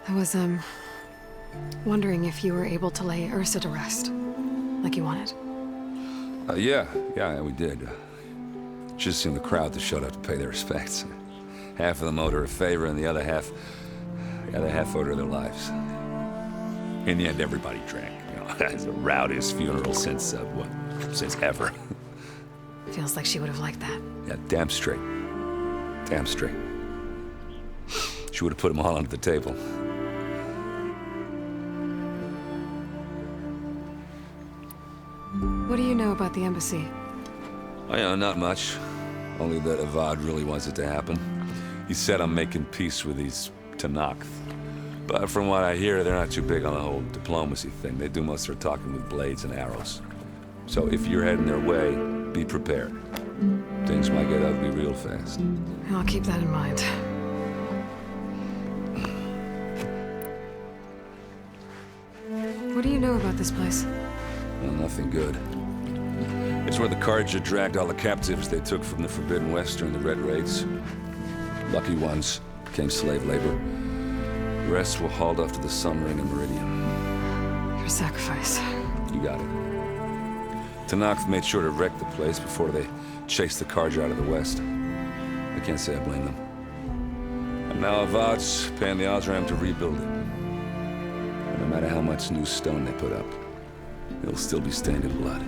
I was, wondering if you were able to lay Ursa to rest, like you wanted. Yeah, we did. Just seen the crowd that showed up to pay their respects. Half of them owed her a favor, and the other half owed her their lives. In the end, everybody drank. You know, it's the rowdiest funeral since ever. Feels like she would have liked that. Yeah, damn straight. Damn straight. She would have put them all under the table. What do you know about the embassy? Oh, yeah, not much. Only that Avad really wants it to happen. He said I'm making peace with these Tenakth. But from what I hear, they're not too big on the whole diplomacy thing. They do most of their talking with blades and arrows. So if you're heading their way, be prepared. Things might get ugly real fast. I'll keep that in mind. What do you know about this place? Well, nothing good. It's where the Carja dragged all the captives they took from the Forbidden West during the Red Raids. Lucky ones became slave labor. The rest were hauled off to the Sun Ring and Meridian. Your sacrifice. You got it. Tenakth made sure to wreck the place before they chased the Carja out of the West. I can't say I blame them. And now Avad's paying the Osram to rebuild it. And no matter how much new stone they put up, it'll still be stained in blood.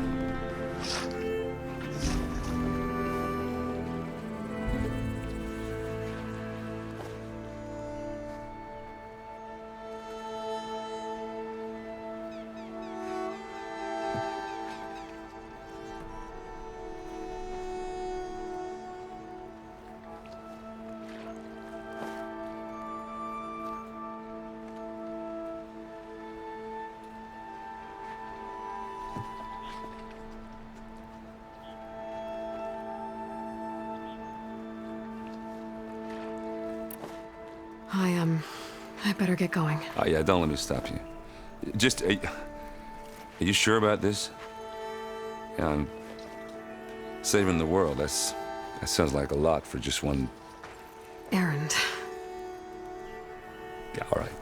I better get going. Oh, yeah, don't let me stop you. Just, are you sure about this? Yeah, I'm saving the world. That sounds like a lot for just one... Errand. Yeah, all right.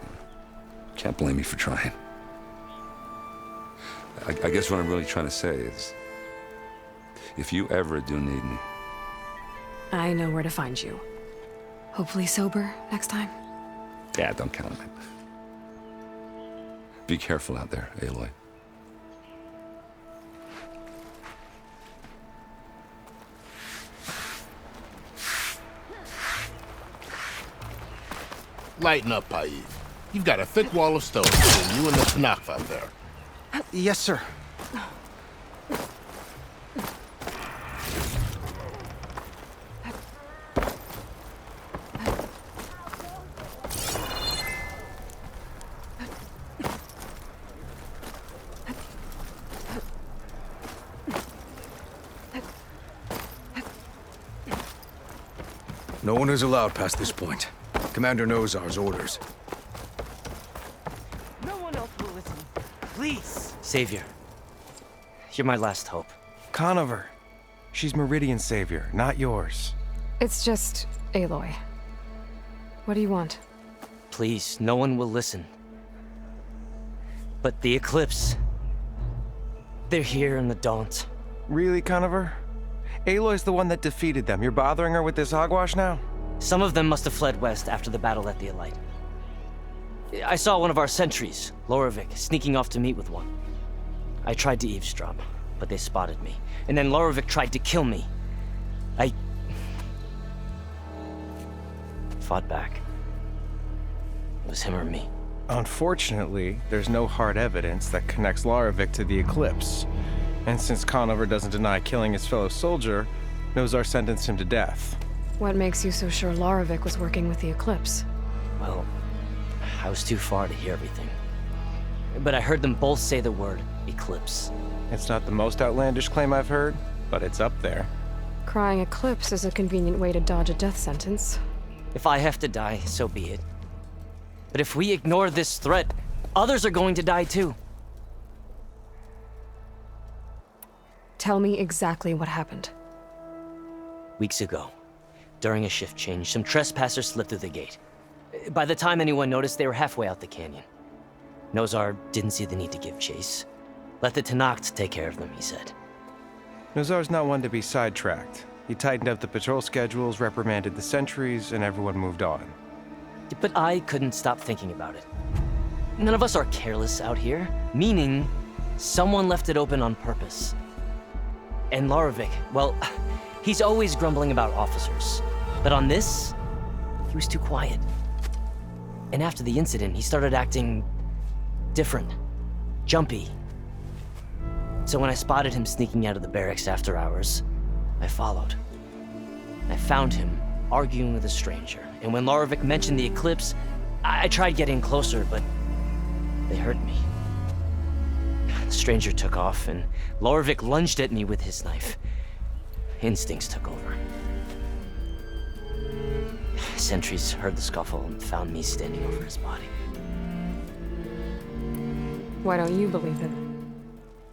Can't blame me for trying. I guess what I'm really trying to say is, if you ever do need me... I know where to find you. Hopefully sober next time. Yeah, don't count on it. Be careful out there, Aloy. Lighten up, Paiv. You've got a thick wall of stone between you and the Tenakth out there. Yes, sir. No one is allowed past this point. Commander knows our orders. No one else will listen. Please! Savior. You're my last hope. Conover. She's Meridian's savior, not yours. It's just Aloy. What do you want? Please, no one will listen. But the Eclipse... they're here in the Daunt. Really, Conover? Aloy's the one that defeated them. You're bothering her with this hogwash now? Some of them must have fled west after the battle at the Elite. I saw one of our sentries, Loravik, sneaking off to meet with one. I tried to eavesdrop, but they spotted me. And then Loravik tried to kill me. I... fought back. It was him or me. Unfortunately, there's no hard evidence that connects Loravik to the Eclipse. And since Conover doesn't deny killing his fellow soldier, Nozar sentenced him to death. What makes you so sure Loravik was working with the Eclipse? Well, I was too far to hear everything. But I heard them both say the word Eclipse. It's not the most outlandish claim I've heard, but it's up there. Crying Eclipse is a convenient way to dodge a death sentence. If I have to die, so be it. But if we ignore this threat, others are going to die too. Tell me exactly what happened. Weeks ago, during a shift change, some trespassers slipped through the gate. By the time anyone noticed, they were halfway out the canyon. Nozar didn't see the need to give chase. Let the Tenakth take care of them, he said. Nozar's not one to be sidetracked. He tightened up the patrol schedules, reprimanded the sentries, and everyone moved on. But I couldn't stop thinking about it. None of us are careless out here, meaning someone left it open on purpose. And Larovic, well, he's always grumbling about officers. But on this, he was too quiet. And after the incident, he started acting different, jumpy. So when I spotted him sneaking out of the barracks after hours, I followed. I found him arguing with a stranger. And when Larovic mentioned the eclipse, I tried getting closer, but they heard me. The stranger took off, and Larovic lunged at me with his knife. Instincts took over. Sentries heard the scuffle and found me standing over his body. Why don't you believe it?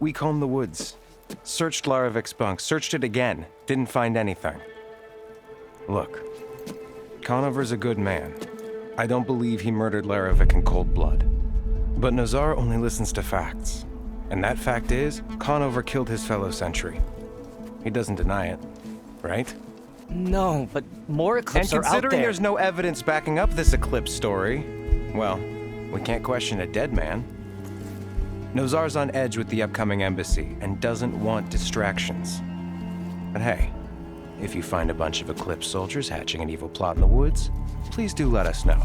We combed the woods, searched Larovic's bunk, searched it again, didn't find anything. Look, Conover's a good man. I don't believe he murdered Larovic in cold blood. But Nozar only listens to facts. And that fact is, Conover killed his fellow sentry. He doesn't deny it, right? No, but more eclipses are out there. And considering there's no evidence backing up this eclipse story, well, we can't question a dead man. Nozar's on edge with the upcoming embassy and doesn't want distractions. But hey, if you find a bunch of Eclipse soldiers hatching an evil plot in the woods, please do let us know.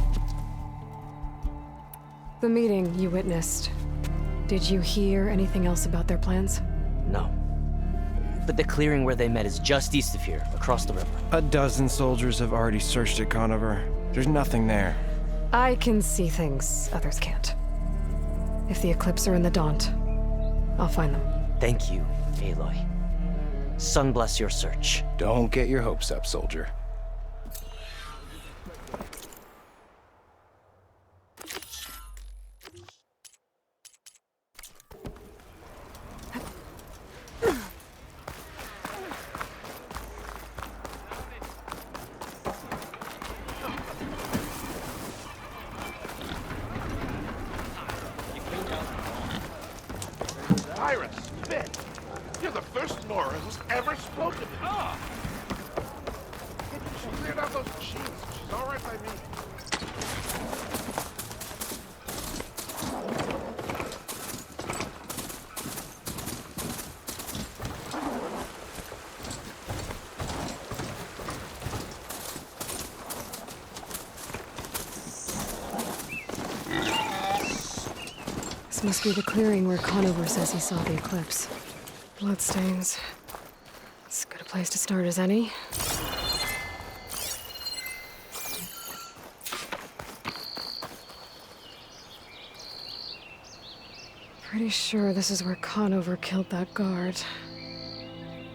The meeting you witnessed. Did you hear anything else about their plans? No. But the clearing where they met is just east of here, across the river. A dozen soldiers have already searched it, Conover. There's nothing there. I can see things others can't. If the Eclipse are in the Daunt, I'll find them. Thank you, Aloy. Sun bless your search. Don't get your hopes up, soldier. Iris, Ben, you're the first Nora who's ever spoken to me. Ah! She cleared out those machines. She's all right by me. This must be the clearing where Conover says he saw the eclipse. Bloodstains. As good a place to start as any. Pretty sure this is where Conover killed that guard.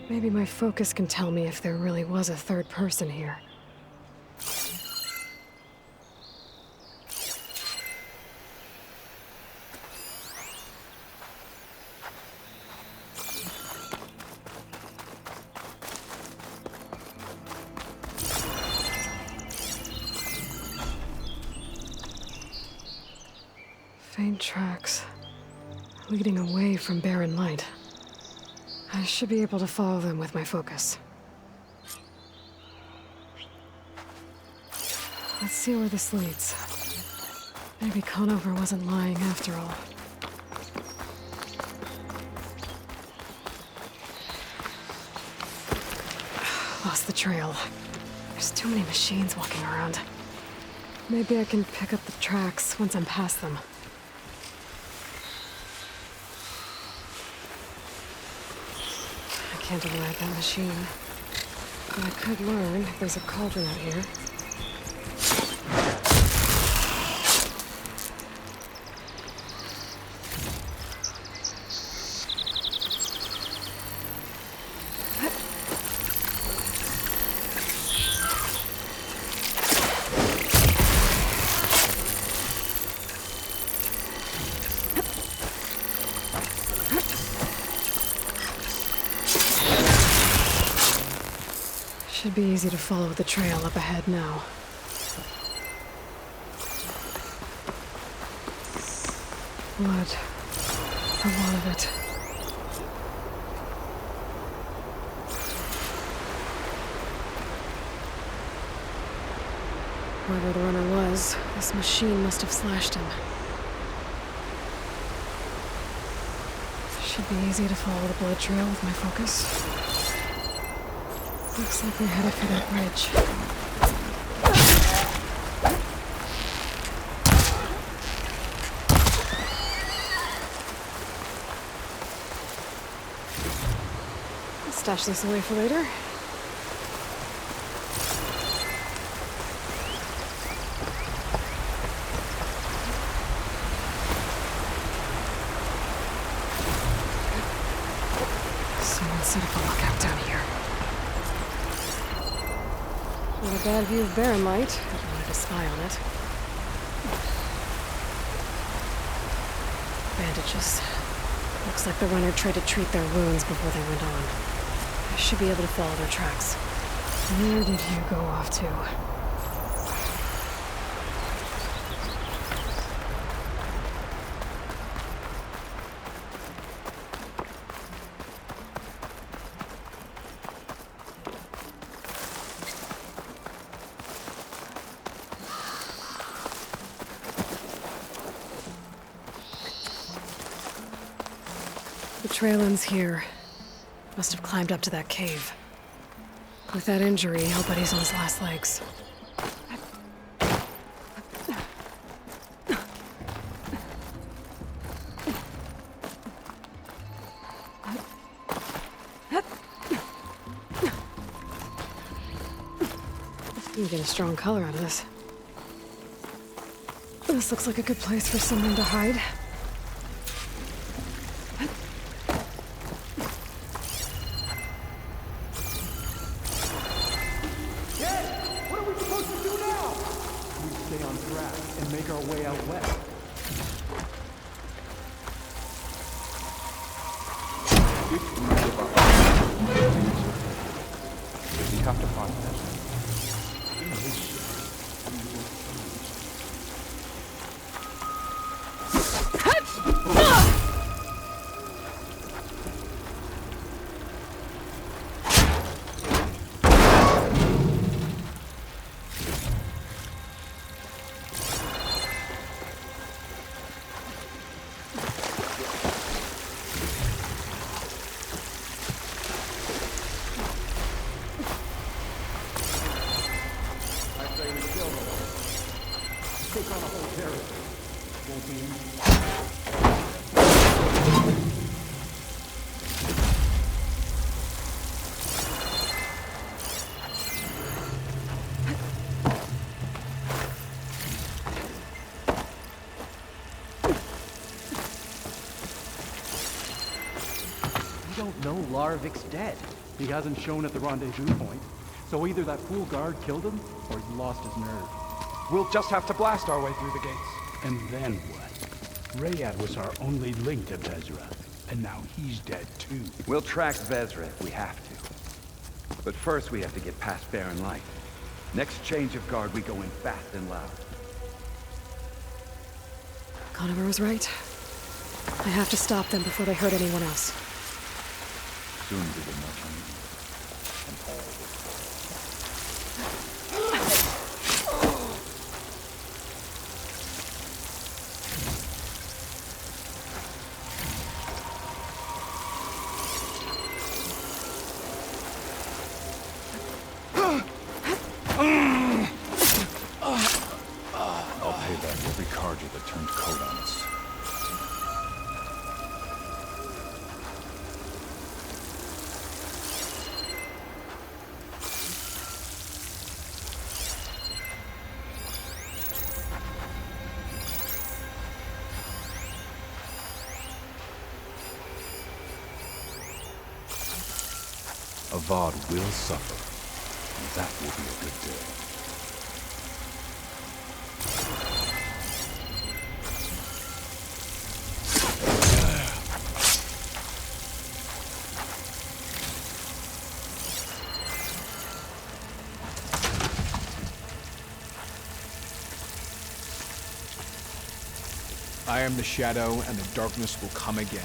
Maybe my focus can tell me if there really was a third person here. Faint tracks, leading away from Barren Light. I should be able to follow them with my focus. Let's see where this leads. Maybe Conover wasn't lying after all. Lost the trail. There's too many machines walking around. Maybe I can pick up the tracks once I'm past them. I can't avoid that machine. But I could learn if there's a cauldron out here. Should be easy to follow the trail up ahead now. Blood. A lot of it. Whoever the runner was, this machine must have slashed him. Should be easy to follow the blood trail with my focus. Looks like we're headed for that bridge. I'll stash this away for later. Someone set up a lookout down here. Not a bad view of Baron Light, if you wanted to spy on it. Bandages. Looks like the runner tried to treat their wounds before they went on. I should be able to follow their tracks. Where did you go off to? The trail ends here. Must have climbed up to that cave. With that injury, I'll bet he's on his last legs. You get a strong color out of this. This looks like a good place for someone to hide. We don't know Larvik's dead. He hasn't shown at the rendezvous point. So either that fool guard killed him, or he lost his nerve. We'll just have to blast our way through the gates. And then what? Rayad was our only link to Vezra, and now he's dead too. We'll track Vezra if we have to. But first we have to get past Baron Light. Next change of guard, we go in fast and loud. Conover was right. I have to stop them before they hurt anyone else. Soon we will know you. And all will I'll pay back every Carja that turned coat on us. Avad will suffer, and that will be a good day. I am the shadow, and the darkness will come again.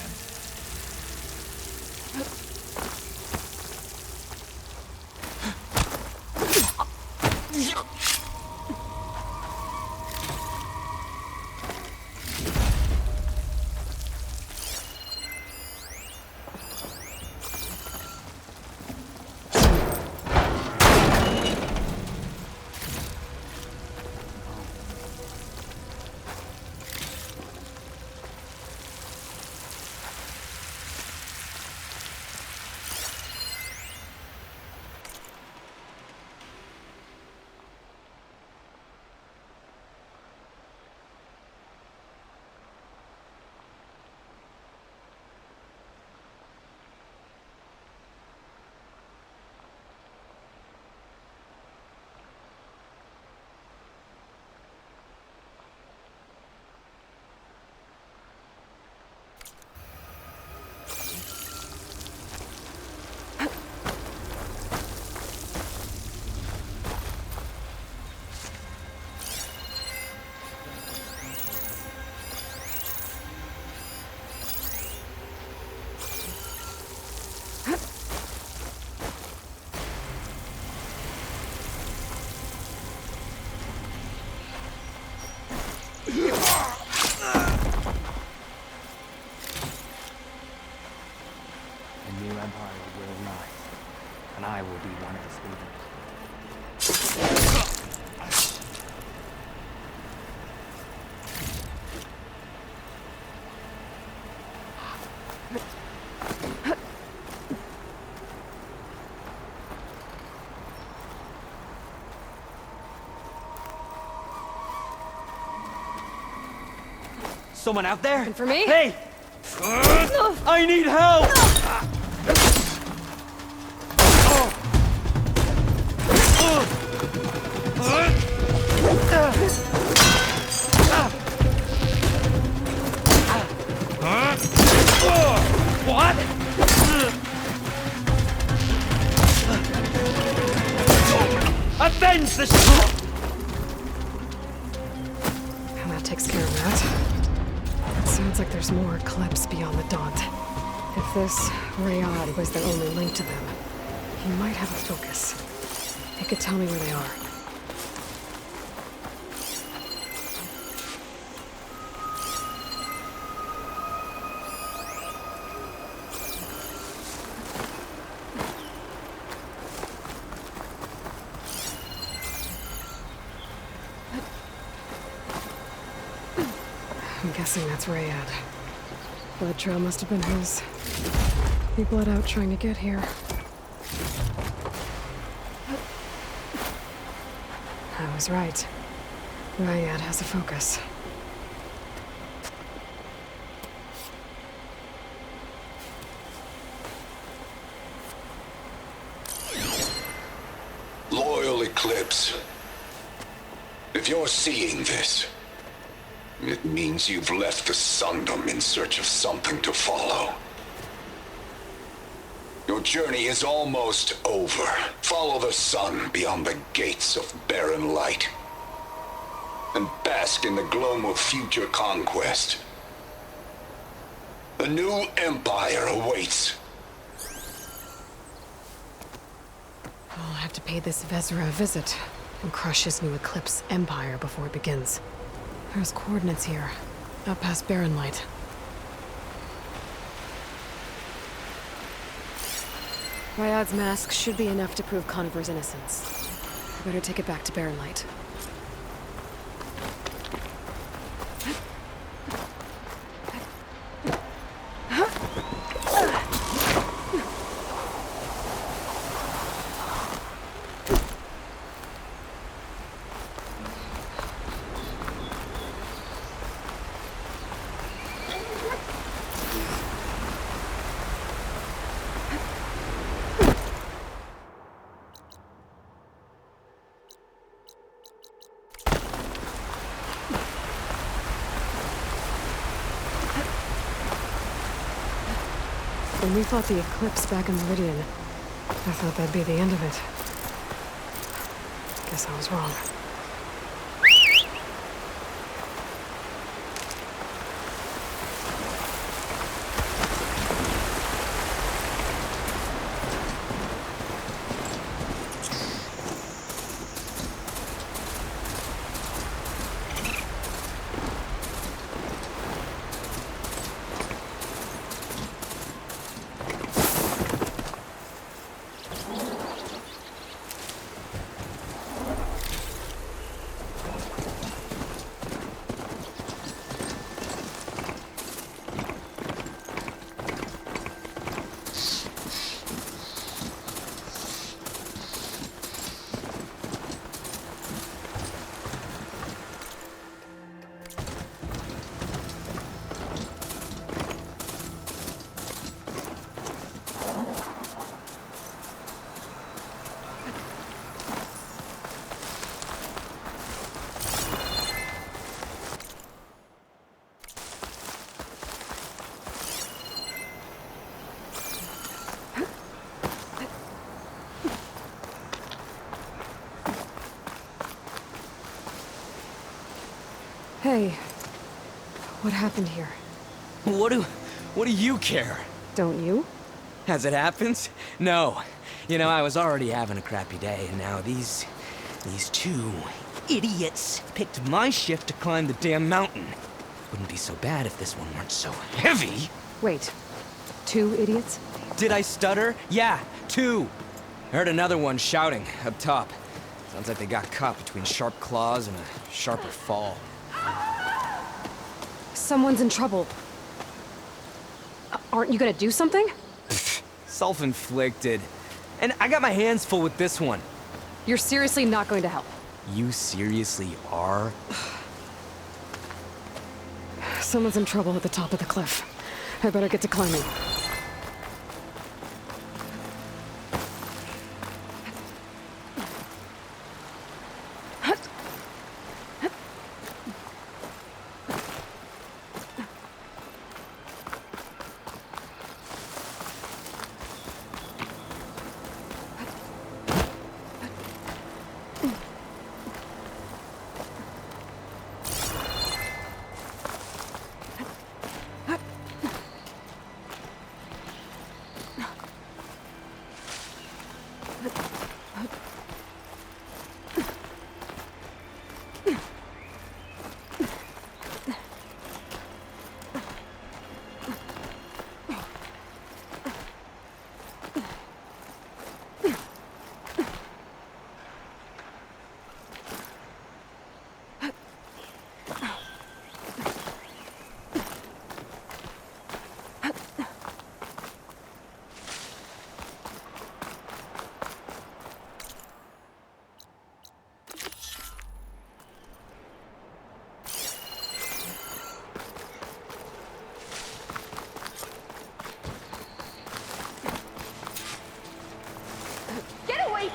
A new empire will rise, and I will be one of its leaders. Someone out there? And for me? Hey! I need help! What? Avenge this! And that takes care of that. It sounds like there's more Eclipse beyond the Daunt. If this Rayad was the only link to them, he might have a focus. He could tell me where they are. I'm guessing that's Rayad. Blood trail must have been his. He bled out trying to get here. I was right. Rayad has a focus. Loyal Eclipse, if you're seeing this, it means you've left the Sundom in search of something to follow. Your journey is almost over. Follow the sun beyond the gates of barren light, and bask in the gloom of future conquest. A new empire awaits. I'll have to pay this Vezra a visit and crush his new Eclipse empire before it begins. There's coordinates here, out past Barren Light. Rayad's mask should be enough to prove Conover's innocence. I better take it back to Barren Light. When we fought the Eclipse back in Meridian, I thought that'd be the end of it. Guess I was wrong. Hey, what happened here? What do you care? Don't you? As it happens? No. You know, I was already having a crappy day, and now these two idiots picked my shift to climb the damn mountain. Wouldn't be so bad if this one weren't so heavy. Wait, 2 idiots? Did I stutter? Yeah, 2. I heard another one shouting up top. Sounds like they got caught between sharp claws and a sharper fall. Someone's in trouble. Aren't you gonna do something? Self-inflicted. And I got my hands full with this one. You're seriously not going to help? You seriously are? Someone's in trouble at the top of the cliff. I better get to climbing.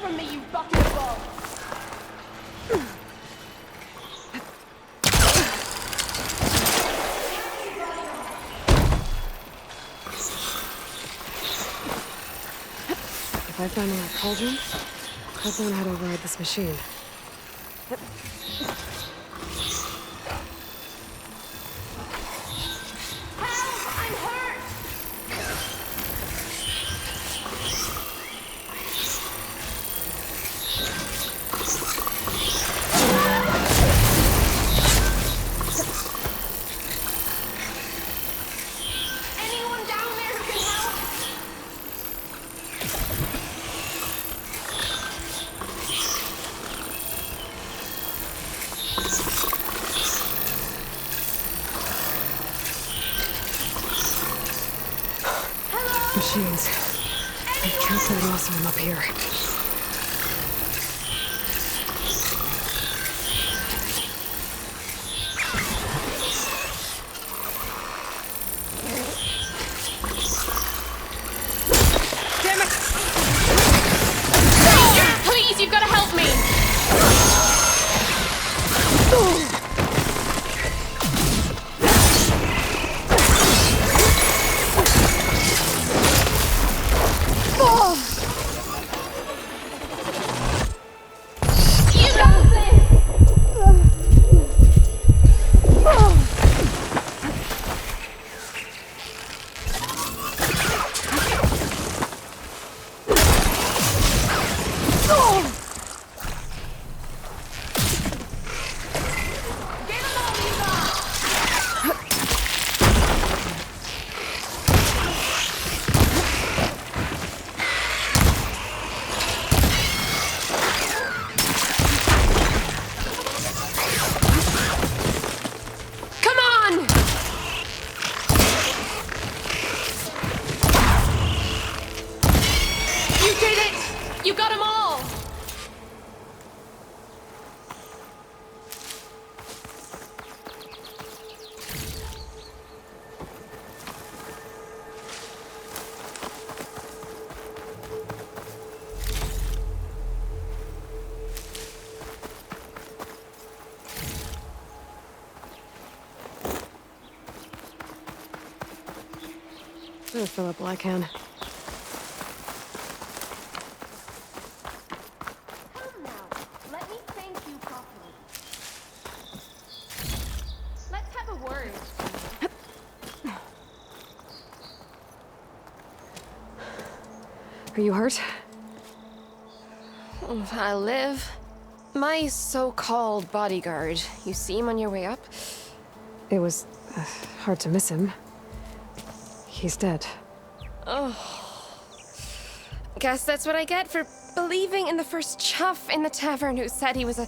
From me, you bucketball! If I find the right cauldron, I'll learn how to ride this machine. Machines. They've trapped that awesome up here. Damn it! Please, you've got to help me! You got them all! Better fill up while I can. Are you hurt? I live. My so-called bodyguard. You see him on your way up? It was hard to miss him. He's dead. Oh. Guess that's what I get for believing in the first chuff in the tavern who said he was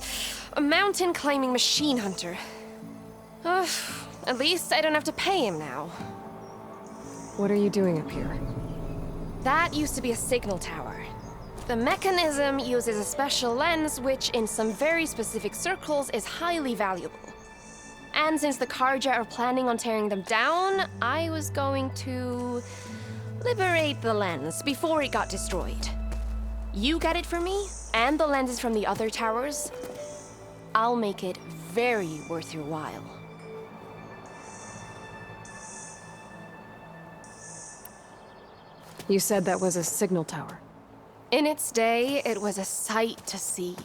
a mountain-climbing machine hunter. At least I don't have to pay him now. What are you doing up here? That used to be a signal tower. The mechanism uses a special lens which, in some very specific circles, is highly valuable. And since the Carja are planning on tearing them down, I was going to liberate the lens before it got destroyed. You get it for me, and the lenses from the other towers. I'll make it very worth your while. You said that was a signal tower. In its day, it was a sight to see.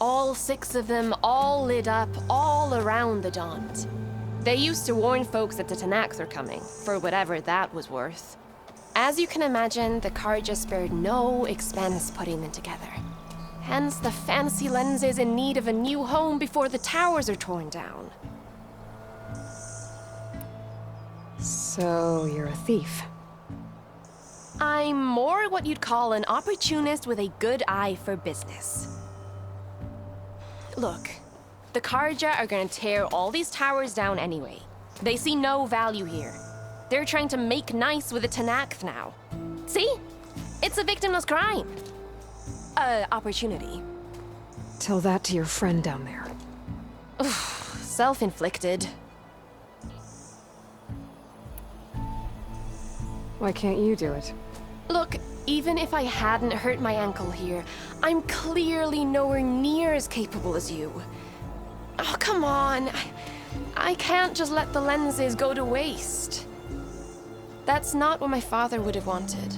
All 6 of them, all lit up, all around the Daunt. They used to warn folks that the Tenakth are coming, for whatever that was worth. As you can imagine, the Carja spared no expense putting them together. Hence the fancy lenses in need of a new home before the towers are torn down. So, you're a thief. I'm more what you'd call an opportunist with a good eye for business. Look, the Carja are gonna tear all these towers down anyway. They see no value here. They're trying to make nice with the Tenakth now. See? It's a victimless crime. Opportunity. Tell that to your friend down there. Self-inflicted. Why can't you do it? Look, even if I hadn't hurt my ankle here, I'm clearly nowhere near as capable as you. Oh, come on. I can't just let the lenses go to waste. That's not what my father would have wanted.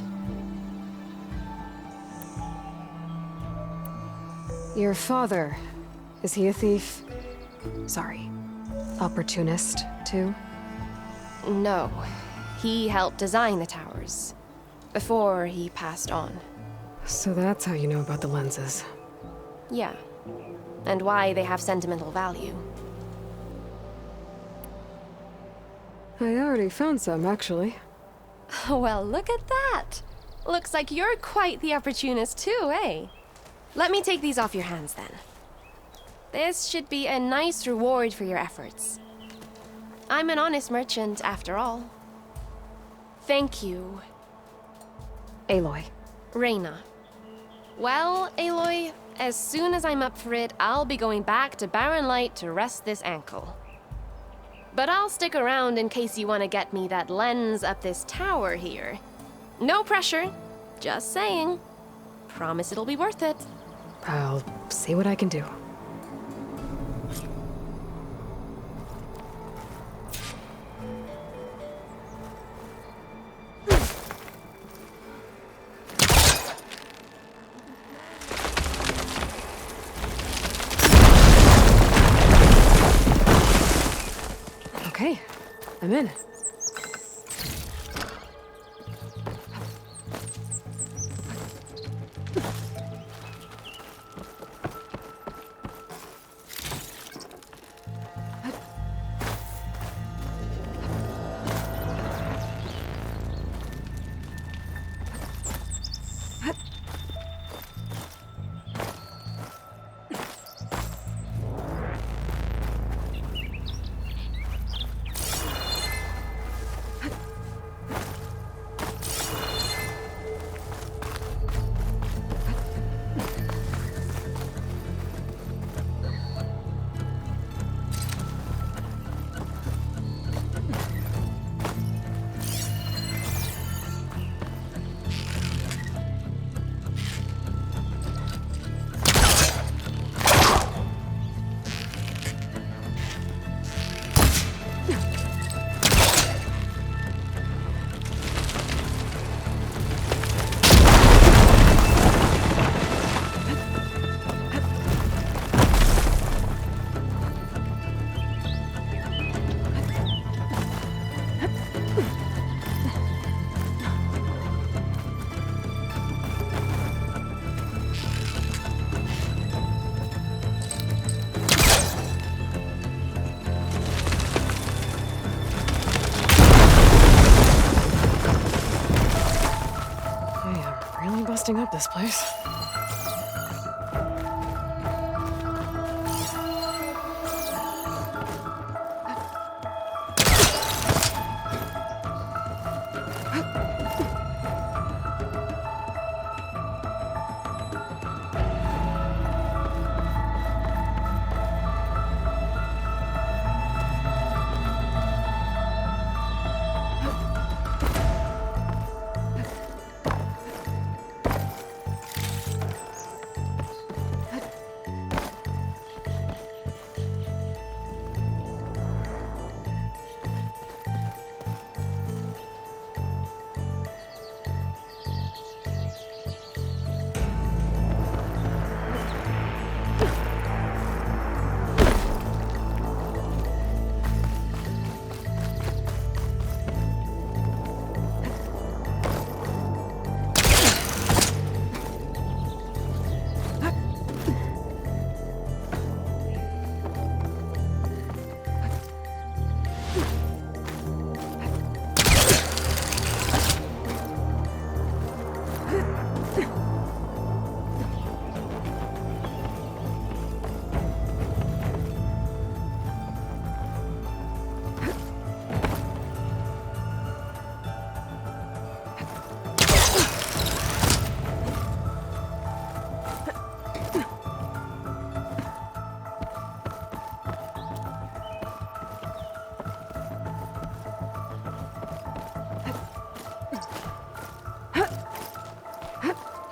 Your father, is he a thief? Sorry, opportunist, too? No. He helped design the towers. Before he passed on. So that's how you know about the lenses. Yeah. And why they have sentimental value. I already found some, actually. Well, look at that! Looks like you're quite the opportunist too, eh? Let me take these off your hands then. This should be a nice reward for your efforts. I'm an honest merchant, after all. Thank you. Aloy. Reyna. Well, Aloy, as soon as I'm up for it, I'll be going back to Barren Light to rest this ankle. But I'll stick around in case you want to get me that lens up this tower here. No pressure, just saying. Promise it'll be worth it. I'll see what I can do. Okay, I'm in. busting up this place.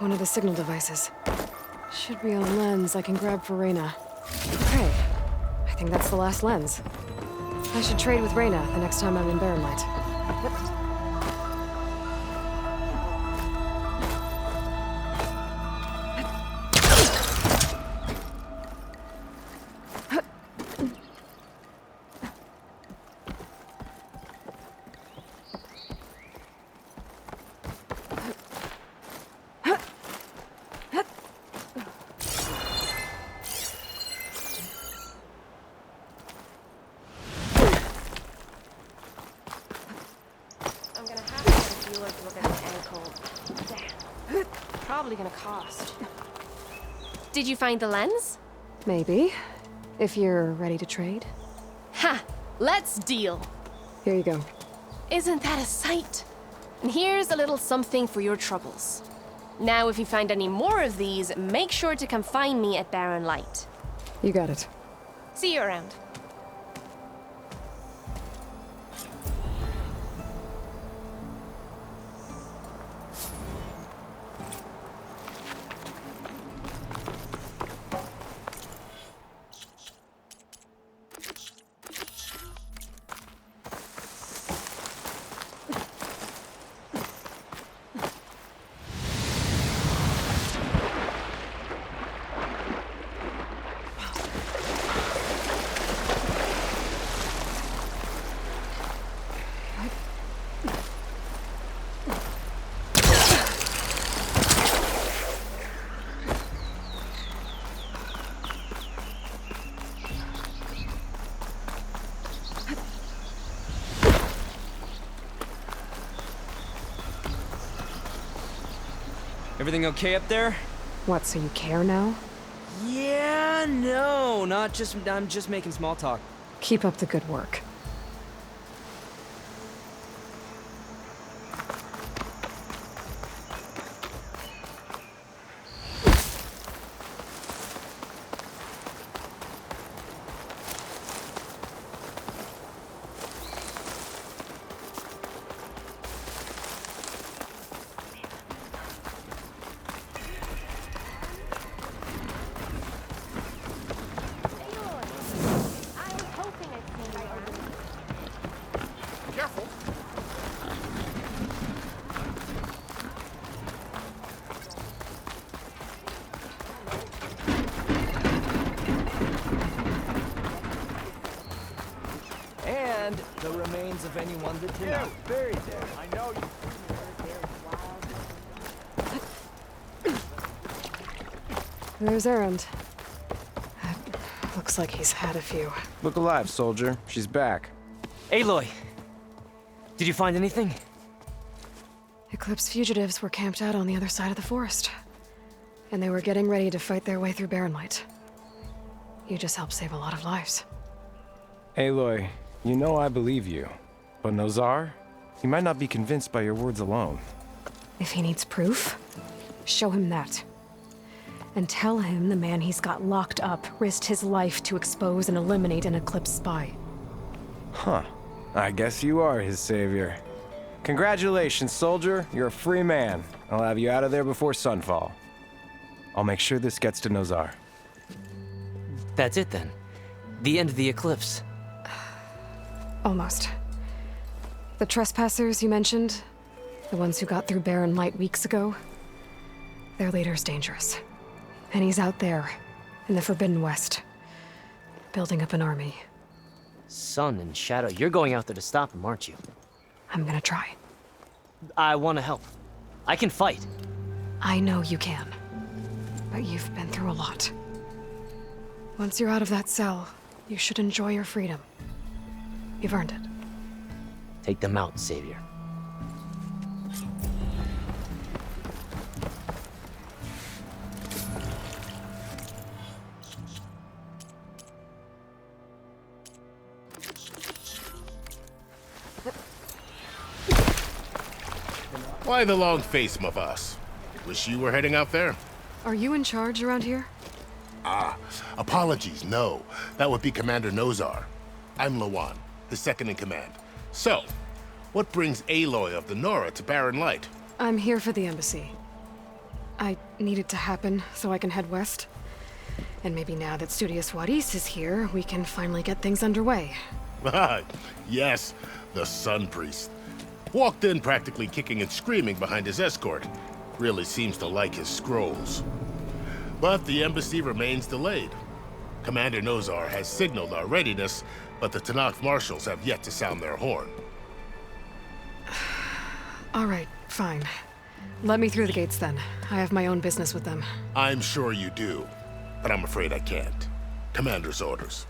One of the signal devices. Should be a lens I can grab for Reyna. Okay, I think that's the last lens. I should trade with Reyna the next time I'm in Barren Light. Probably gonna cost. Did you find the lens? Maybe. If you're ready to trade. Ha! Let's deal! Here you go. Isn't that a sight? And here's a little something for your troubles. Now, if you find any more of these, make sure to come find me at Barren Light. You got it. See you around. Everything okay up there? What, so you care now? Yeah, no, I'm just making small talk. Keep up the good work. And the remains of anyone that's buried there. I know you. There's Erend. Looks like he's had a few. Look alive, soldier. She's back. Aloy! Did you find anything? Eclipse fugitives were camped out on the other side of the forest. And they were getting ready to fight their way through Barren Light. You just helped save a lot of lives. Aloy, you know I believe you. But Nozar? He might not be convinced by your words alone. If he needs proof, show him that. And tell him the man he's got locked up risked his life to expose and eliminate an Eclipse spy. Huh. I guess you are his savior. Congratulations, soldier. You're a free man. I'll have you out of there before sunfall. I'll make sure this gets to Nozar. That's it then. The end of the Eclipse. Almost. The trespassers you mentioned, the ones who got through Barren Light weeks ago, their leader's dangerous. And he's out there, in the Forbidden West, building up an army. Sun and Shadow, you're going out there to stop him, aren't you? I'm gonna try. I want to help. I can fight. I know you can. But you've been through a lot. Once you're out of that cell, you should enjoy your freedom. You've earned it. Take them out, Savior. Why the long face, Mavas? Wish you were heading out there? Are you in charge around here? Ah, apologies, no. That would be Commander Nozar. I'm Lawan, his second in command. So, what brings Aloy of the Nora to Barren Light? I'm here for the embassy. I need it to happen so I can head west. And maybe now that Studious Wadis is here, we can finally get things underway. Yes, the Sun Priest. Walked in practically kicking and screaming behind his escort. Really seems to like his scrolls. But the embassy remains delayed. Commander Nozar has signaled our readiness, but the Tenakth marshals have yet to sound their horn. All right, fine. Let me through the gates then. I have my own business with them. I'm sure you do, but I'm afraid I can't. Commander's orders.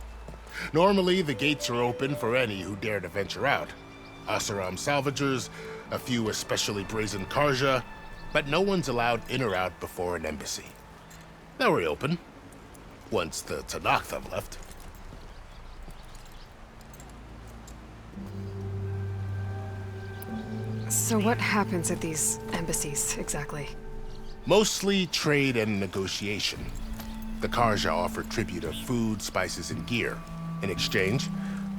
Normally, the gates are open for any who dare to venture out. Asaram salvagers, a few especially brazen Karja, but no one's allowed in or out before an embassy. They'll reopen, once the Tenakth have left. So what happens at these embassies, exactly? Mostly trade and negotiation. The Karja offer tribute of food, spices, and gear. In exchange,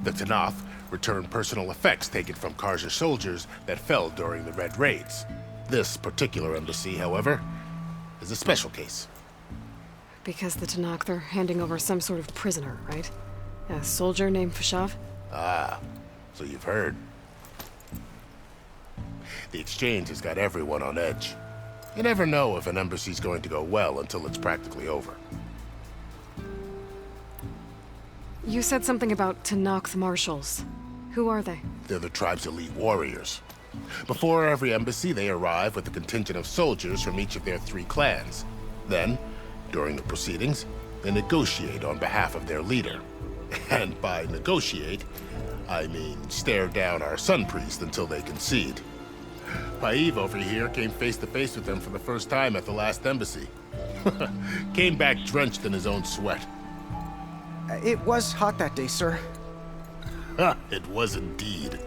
the Tenakth return personal effects taken from Karja soldiers that fell during the Red Raids. This particular embassy, however, is a special case. Because the Tenakth are handing over some sort of prisoner, right? A soldier named Fashav? Ah, so you've heard. The exchange has got everyone on edge. You never know if an embassy's going to go well until it's practically over. You said something about Tenakth marshals. Who are they? They're the tribe's elite warriors. Before every embassy, they arrive with a contingent of soldiers from each of their 3 clans. Then, during the proceedings, they negotiate on behalf of their leader. And by negotiate, I mean stare down our Sun Priest until they concede. Paiv over here came face to face with them for the first time at the last embassy. Came back drenched in his own sweat. It was hot that day, sir. It was indeed.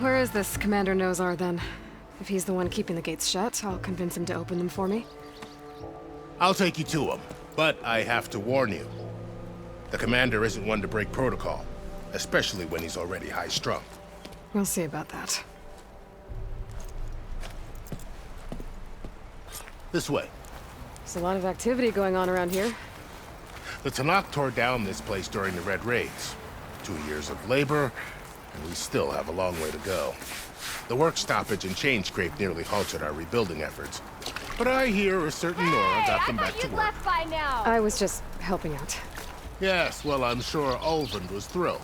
Where is this Commander Nozar, then? If he's the one keeping the gates shut, I'll convince him to open them for me. I'll take you to him, but I have to warn you. The commander isn't one to break protocol, especially when he's already high-strung. We'll see about that. This way. There's a lot of activity going on around here. The Tenakth tore down this place during the Red Raids. 2 years of labor, and we still have a long way to go. The work stoppage and chain scrape nearly halted our rebuilding efforts. But I hear a certain Nora got them back to work. Left by now. I was just helping out. Yes, well, I'm sure Ulvund was thrilled.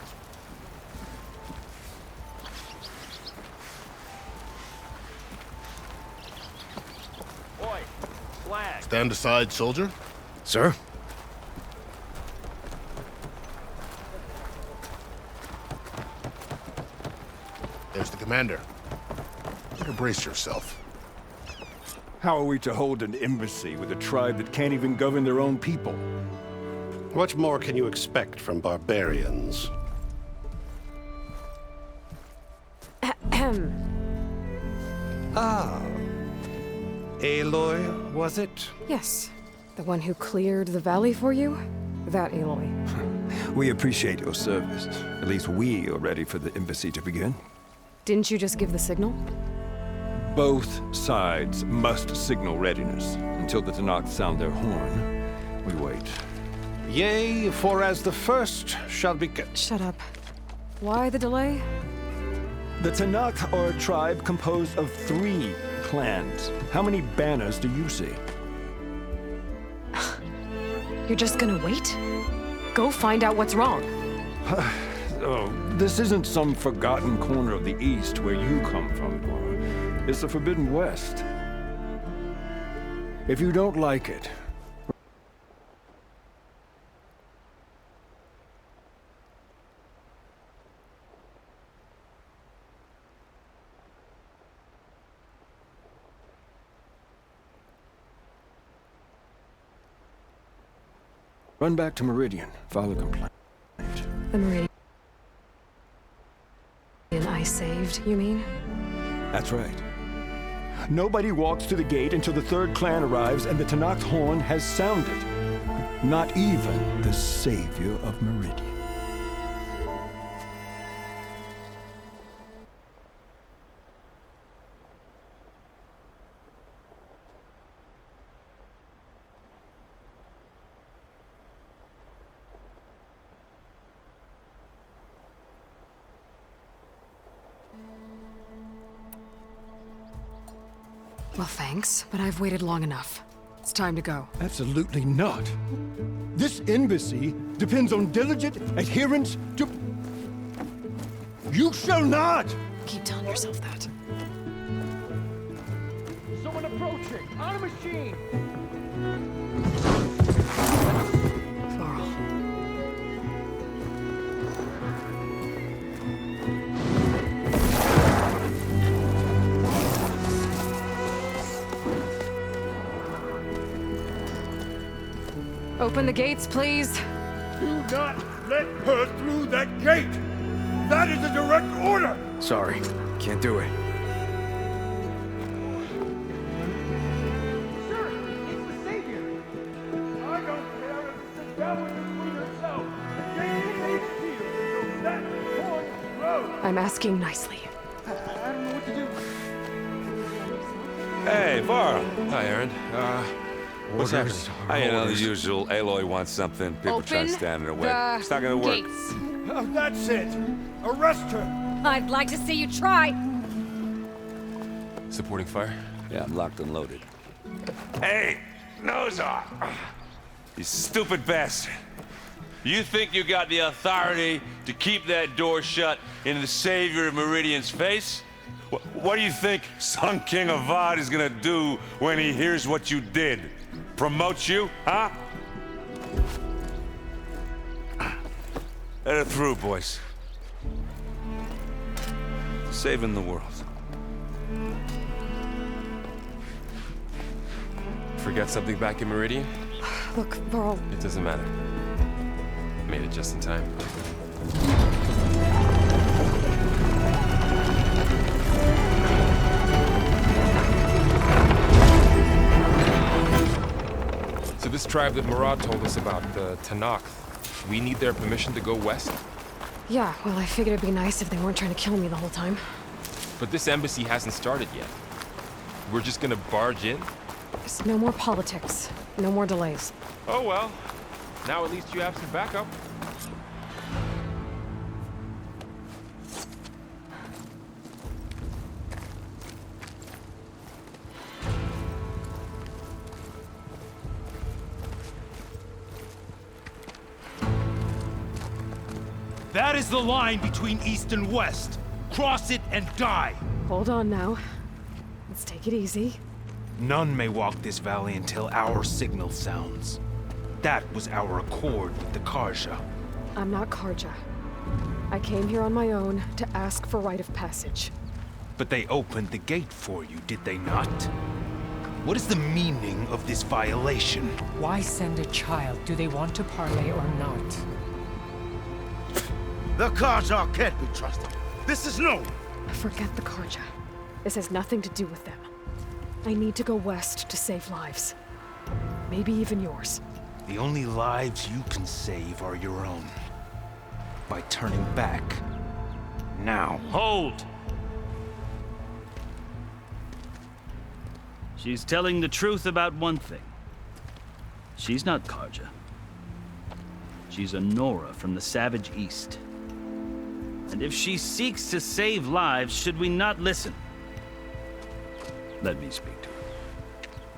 Oi, flag. Stand aside, soldier. Sir? Commander, better brace yourself. How are we to hold an embassy with a tribe that can't even govern their own people? What more can you expect from barbarians? Ah. Aloy, was it? Yes. The one who cleared the valley for you? That Aloy. We appreciate your service. At least we are ready for the embassy to begin. Didn't you just give the signal? Both sides must signal readiness. Until the Tenakth sound their horn, we wait. Yea, for as the first shall be... Shut up. Why the delay? The Tenakth are a tribe composed of 3 clans. How many banners do you see? You're just gonna wait? Go find out what's wrong. Oh, this isn't some forgotten corner of the East where you come from, Laura. It's the Forbidden West. If you don't like it, run back to Meridian, file a complaint. The Meridian I saved, you mean? That's right. Nobody walks to the gate until the 3rd clan arrives and the Tenakth horn has sounded. Not even the savior of Meridian. Well, thanks, but I've waited long enough. It's time to go. Absolutely not. This embassy depends on diligent adherence to... You shall not! Keep telling yourself that. Someone approaching! On a machine! Varl. Open the gates, please. Do not let her through that gate! That is a direct order! Sorry, can't do it. Sir, it's the Savior! I don't care if it's the devil between herself. The gate is sealed, so that horn blows! I'm asking nicely. I don't know what to do. Hey, Varl. Hi, Aaron. What's happening? You know, the usual. Aloy wants something. People try to stand in her way. It's not gonna work. That's it! Arrest her! I'd like to see you try. Supporting fire? Yeah, I'm locked and loaded. Hey, nose off! You stupid bastard. You think you got the authority to keep that door shut in the savior of Meridian's face? What do you think Sun King Avad is gonna do when he hears what you did? Promote you, huh? Let her through, boys. Saving the world. Forget something back in Meridian? Look, Varl. It doesn't matter. Made it just in time. So this tribe that Murad told us about, the Tenakth, we need their permission to go west? Yeah, well, I figured it'd be nice if they weren't trying to kill me the whole time. But this embassy hasn't started yet. We're just gonna barge in? There's no more politics. No more delays. Oh well. Now at least you have some backup. That is the line between East and West. Cross it and die. Hold on now. Let's take it easy. None may walk this valley until our signal sounds. That was our accord with the Carja. I'm not Carja. I came here on my own to ask for rite of passage. But they opened the gate for you, did they not? What is the meaning of this violation? Why send a child? Do they want to parley or not? The Carja can't be trusted. This is known. Forget the Carja. This has nothing to do with them. I need to go west to save lives. Maybe even yours. The only lives you can save are your own. By turning back. Now. Hold! She's telling the truth about one thing. She's not Carja. She's a Nora from the Savage East. And if she seeks to save lives, should we not listen? Let me speak to her.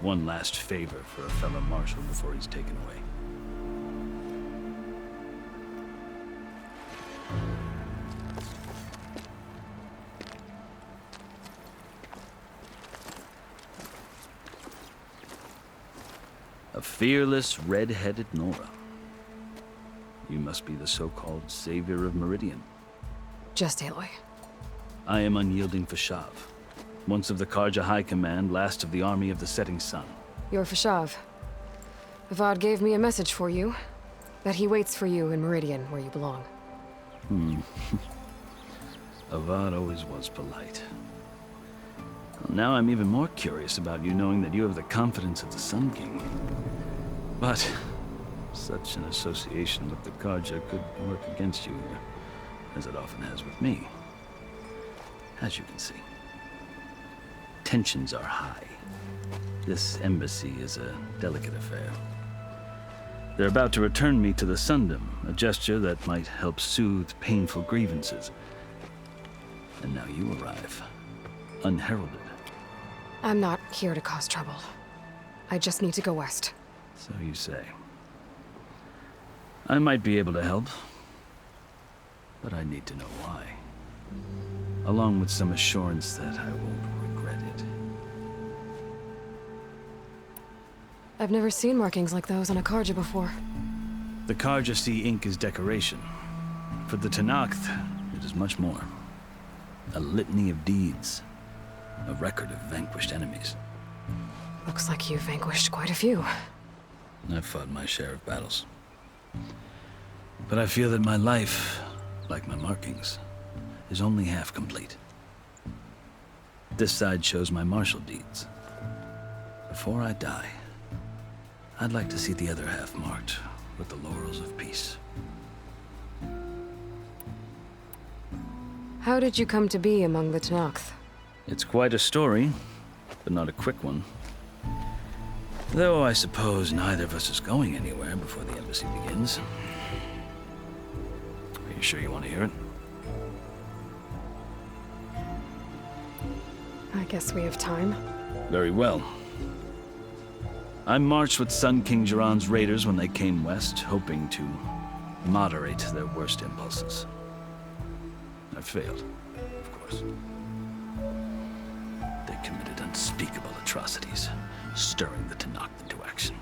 One last favor for a fellow marshal before he's taken away. A fearless, red-headed Nora. You must be the so-called savior of Meridian. Just Aloy. I am Unyielding Fashav, once of the Carja High Command, last of the Army of the Setting Sun. You're Fashav. Avad gave me a message for you. That he waits for you in Meridian, where you belong. Avad always was polite. Well, now I'm even more curious about you knowing that you have the confidence of the Sun King. But such an association with the Carja could work against you, as it often has with me. As you can see, tensions are high. This embassy is a delicate affair. They're about to return me to the Sundom, a gesture that might help soothe painful grievances. And now you arrive, unheralded. I'm not here to cause trouble. I just need to go west. So you say. I might be able to help, but I need to know why. Along with some assurance that I won't regret it. I've never seen markings like those on a Carja before. The Carja see ink as decoration. For the Tenakth, it is much more. A litany of deeds. A record of vanquished enemies. Looks like you've vanquished quite a few. I've fought my share of battles. But I feel that my life, like my markings, is only half complete. This side shows my martial deeds. Before I die, I'd like to see the other half marked with the laurels of peace. How did you come to be among the Tenakth? It's quite a story, but not a quick one. Though I suppose neither of us is going anywhere before the embassy begins. Are you sure you want to hear it? I guess we have time. Very well. I marched with Sun King Jiran's raiders when they came west, hoping to moderate their worst impulses. I failed, of course. They committed unspeakable atrocities, stirring the Tenakth into action.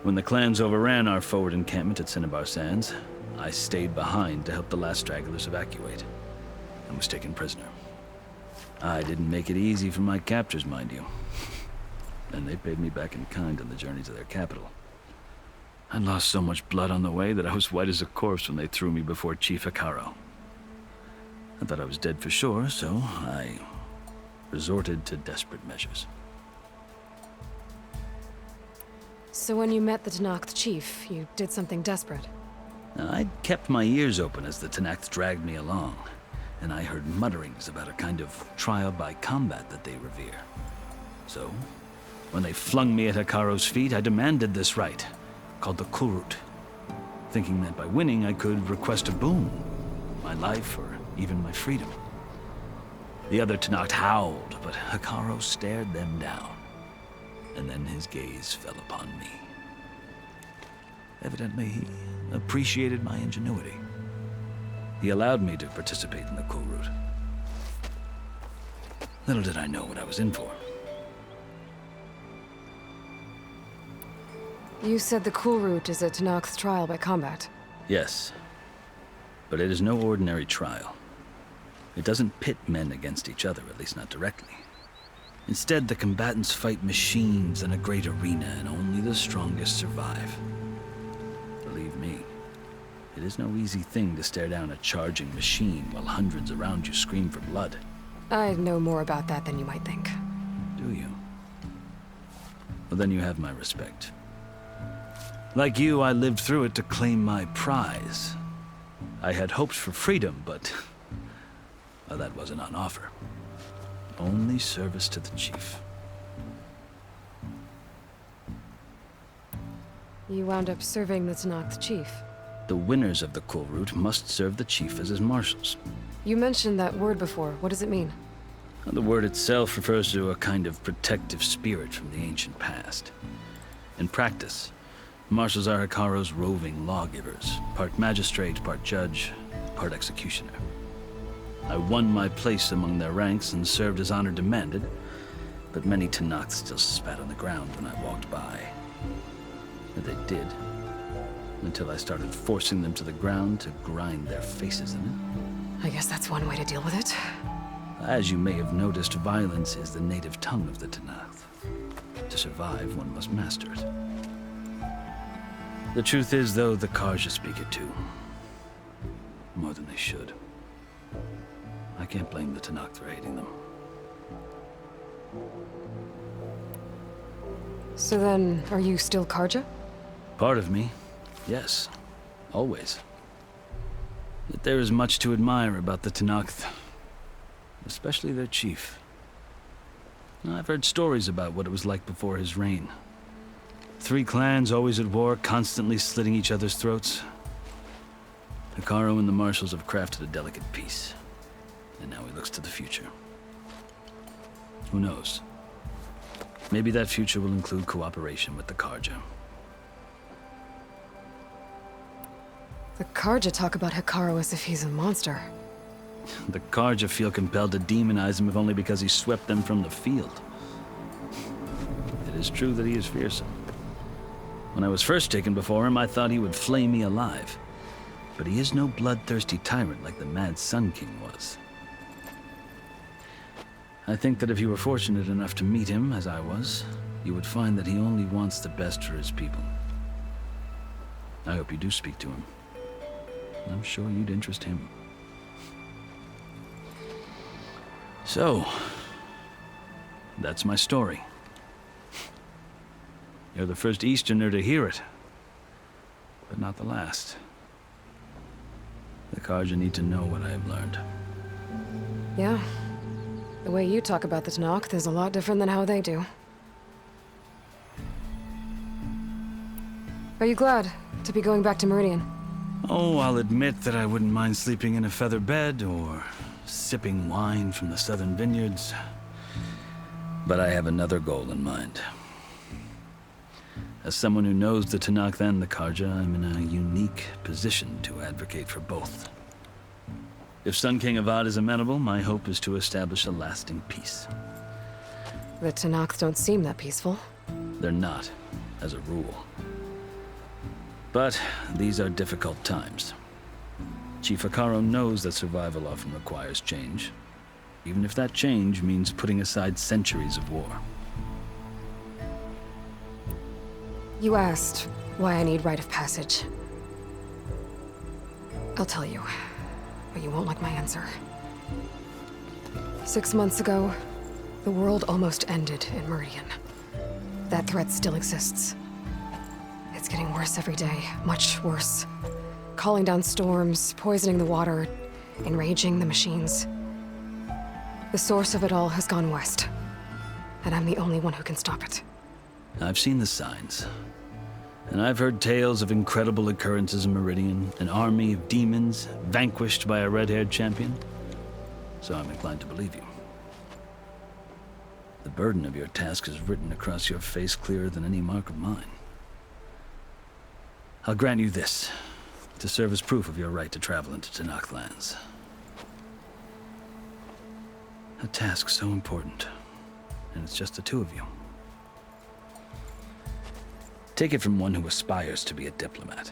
When the clans overran our forward encampment at Cinnabar Sands, I stayed behind to help the last stragglers evacuate, and was taken prisoner. I didn't make it easy for my captors, mind you. And they paid me back in kind on the journey to their capital. I lost so much blood on the way that I was white as a corpse when they threw me before Chief Hekarro. I thought I was dead for sure, so I resorted to desperate measures. So when you met the Tenakth chief, you did something desperate? I'd kept my ears open as the Tenakth dragged me along, and I heard mutterings about a kind of trial by combat that they revere. So, when they flung me at Hekarro's feet, I demanded this right, called the Kulrut, thinking that by winning I could request a boon, my life or even my freedom. The other Tenakth howled, but Hekarro stared them down, and then his gaze fell upon me. Evidently, he appreciated my ingenuity. He allowed me to participate in the Kulrut. Little did I know what I was in for. You said the Kulrut is a Tenakth trial by combat. Yes, but it is no ordinary trial. It doesn't pit men against each other, at least not directly. Instead, the combatants fight machines in a great arena, and only the strongest survive. Believe me, it is no easy thing to stare down a charging machine while hundreds around you scream for blood. I know more about that than you might think. Do you? Well, then you have my respect. Like you, I lived through it to claim my prize. I had hoped for freedom, but well, that wasn't on offer. Only service to the chief. You wound up serving the Tenakth chief. The winners of the Kulrut must serve the chief as his marshals. You mentioned that word before. What does it mean? The word itself refers to a kind of protective spirit from the ancient past. In practice, marshals are Hekarro's roving lawgivers, part magistrate, part judge, part executioner. I won my place among their ranks and served as honor demanded, but many Tenakth still spat on the ground when I walked by. But they did, until I started forcing them to the ground to grind their faces in it. I guess that's one way to deal with it. As you may have noticed, violence is the native tongue of the Tenakth. To survive, one must master it. The truth is, though, the Carja speak it too. More than they should. I can't blame the Tenakth for hating them. So then, are you still Carja? Part of me, yes. Always. Yet there is much to admire about the Tenakth. Especially their chief. I've heard stories about what it was like before his reign. 3 clans always at war, constantly slitting each other's throats. Hekarro and the marshals have crafted a delicate peace. And now he looks to the future. Who knows? Maybe that future will include cooperation with the Carja. The Carja talk about Hekarro as if he's a monster. The Carja feel compelled to demonize him if only because he swept them from the field. It is true that he is fearsome. When I was first taken before him, I thought he would flay me alive. But he is no bloodthirsty tyrant like the Mad Sun King was. I think that if you were fortunate enough to meet him, as I was, you would find that he only wants the best for his people. I hope you do speak to him. I'm sure you'd interest him. So, that's my story. You're the first Easterner to hear it, but not the last. The Carja need to know what I have learned. Yeah. The way you talk about the Tenakth is a lot different than how they do. Are you glad to be going back to Meridian? Oh, I'll admit that I wouldn't mind sleeping in a feather bed or sipping wine from the southern vineyards. But I have another goal in mind. As someone who knows the Tenakth and the Carja, I'm in a unique position to advocate for both. If Sun King Avad is amenable, my hope is to establish a lasting peace. The Tenakth don't seem that peaceful. They're not, as a rule. But these are difficult times. Chief Hekarro knows that survival often requires change, even if that change means putting aside centuries of war. You asked why I need rite of passage. I'll tell you, but you won't like my answer. 6 months ago, the world almost ended in Meridian. That threat still exists. It's getting worse every day, much worse. Calling down storms, poisoning the water, enraging the machines. The source of it all has gone west, and I'm the only one who can stop it. I've seen the signs. And I've heard tales of incredible occurrences in Meridian, an army of demons vanquished by a red-haired champion. So I'm inclined to believe you. The burden of your task is written across your face clearer than any mark of mine. I'll grant you this, to serve as proof of your right to travel into Tenakth lands. A task so important, and it's just the 2 of you. Take it from one who aspires to be a diplomat.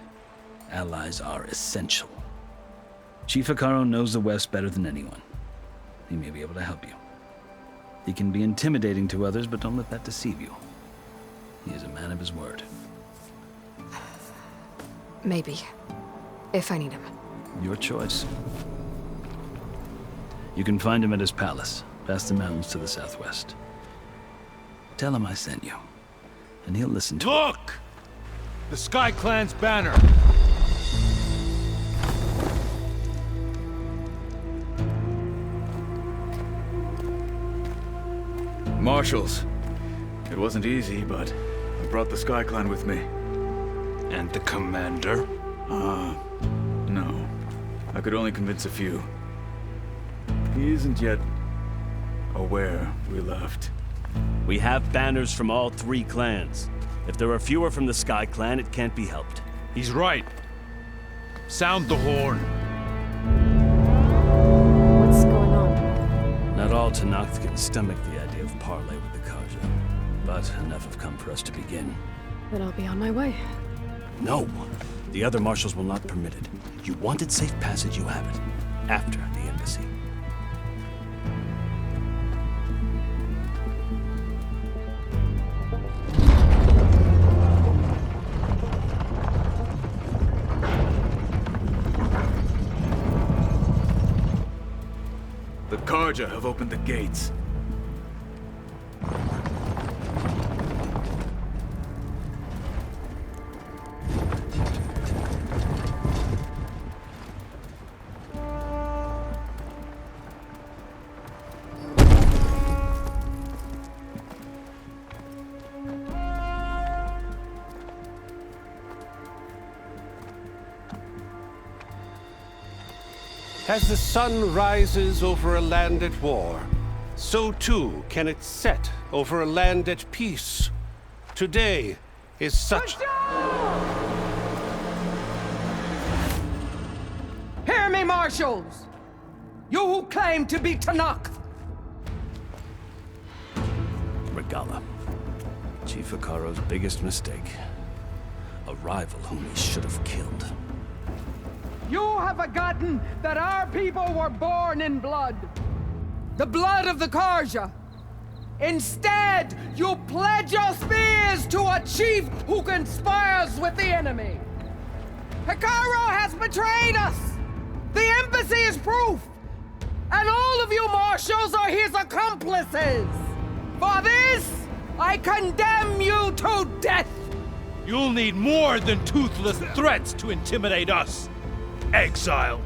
Allies are essential. Chief Hekarro knows the West better than anyone. he may be able to help you. He can be intimidating to others, but don't let that deceive you. He is a man of his word. Maybe. If I need him. Your choice. You can find him at his palace, past the mountains to the southwest. Tell him I sent you, and he'll listen to Look! The Sky Clan's banner! Marshals. It wasn't easy, but I brought the Sky Clan with me. And the commander? No. I could only convince a few. He isn't yet aware we left. We have banners from all 3 clans. If there are fewer from the Sky Clan, it can't be helped. He's right. Sound the horn. What's going on? Not all Tenakth can stomach the idea of parley with the Carja, but enough have come for us to begin. Then I'll be on my way. No! The other marshals will not permit it. You wanted safe passage, you have it. After the embassy. The Carja have opened the gates. As the sun rises over a land at war, so too can it set over a land at peace. Today is such... Hear me, marshals! You who claim to be Tenakth! Regalla. Chief Hekarro's biggest mistake. A rival whom he should have killed. You have forgotten that our people were born in blood. The blood of the Carja. Instead, you pledge your spears to a chief who conspires with the enemy. Hekarro has betrayed us! The embassy is proof! And all of you marshals are his accomplices! For this, I condemn you to death! You'll need more than toothless threats to intimidate us. Exile.